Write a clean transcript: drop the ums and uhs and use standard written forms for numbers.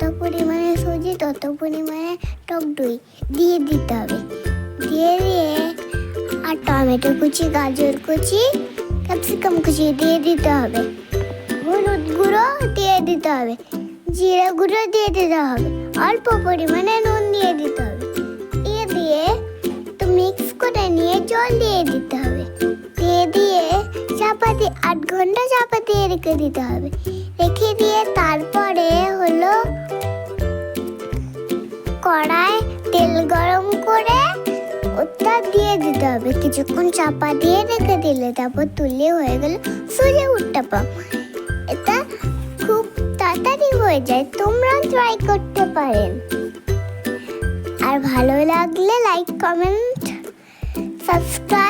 যত পরিমাণে সুজি তত পরিমাণে টক দই দিয়ে দিতে হবে। দিয়ে আর টমেটো কুচি, গাজর কুচি, ক্যাপসিকাম কুচি দিয়ে দিতে হবে। হলুদ গুঁড়ো দিয়ে দিতে হবে, জিরে গুঁড়ো দিয়ে দিতে হবে, অল্প পরিমাণে নুন দিয়ে দিতে হবে। দিয়ে তো মিক্স করে নিয়ে জল দিয়ে দিতে হবে। দিয়ে 8 ঘন্টা চাপা দিয়ে রেখে দিতে হবে। রেখে দিয়ে তারপরে হলো কড়ায় তেল গরম করে ওটা দিয়ে দিতে হবে। কিছুক্ষণ চাপা দিয়ে রেখে দিলে তারপর তুলে হয়ে গেল সুজি উত্তাপাম। এটা খুব তাড়াতাড়ি হয়ে যায়, তোমরা ট্রাই করতে পারেন। আর ভালো লাগলে লাইক, কমেন্ট, সাবস্ক্রাইব